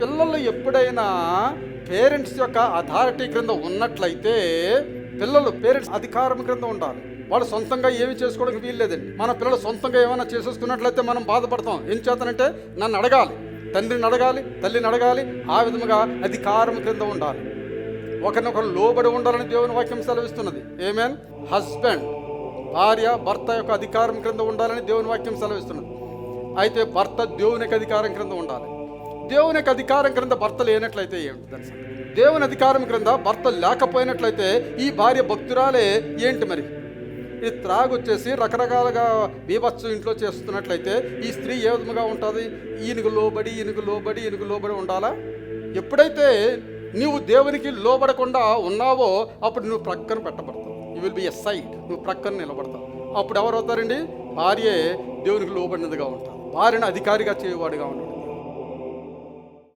పిల్లలు ఎప్పుడైనా పేరెంట్స్ యొక్క అథారిటీ క్రింద ఉన్నట్లయితే, పిల్లలు పేరెంట్స్ అధికారం క్రింద ఉండాలి. వాళ్ళు సొంతంగా ఏమి చేసుకోవడానికి వీల్లేదండి. మన పిల్లలు సొంతంగా ఏమైనా చేసేసుకున్నట్లయితే మనం బాధపడతాం. ఏం చేతనంటే నన్ను అడగాలి, తండ్రిని అడగాలి, తల్లిని అడగాలి. ఆ విధముగా అధికారం క్రింద ఉండాలి. ఒకరినొకరు లోబడి ఉండాలని దేవుని వాక్యం సెలవిస్తున్నది. ఆమేన్. హస్బెండ్, భార్య భర్త యొక్క అధికారం క్రింద ఉండాలని దేవుని వాక్యం సెలవిస్తున్నది. అయితే భర్త దేవునికి అధికారం క్రింద ఉండాలి. దేవునికి అధికారం క్రింద భర్త లేనట్లయితే ఏమిటి తెలుసా? దేవుని అధికారం క్రింద భర్త లేకపోయినట్లయితే ఈ భార్య భక్తురాలే ఏంటి మరి? ఈ త్రాగొచ్చేసి రకరకాలుగా బీభత్సం ఇంట్లో చేస్తున్నట్లయితే ఈ స్త్రీ ఏ విధముగా ఉంటుంది? ఈయనకు లోబడి ఉండాలా? ఎప్పుడైతే నువ్వు దేవునికి లోబడకుండా ఉన్నావో అప్పుడు నువ్వు ప్రక్కన పెట్టబడతావు. You will be aside. నువ్వు ప్రక్కన నిలబడతావు. అప్పుడు ఎవరు అవుతారండి? భార్యే దేవునికి లోబడినదిగా ఉంటారు. భార్యను అధికారిగా చేయవాడుగా ఉంటాడు.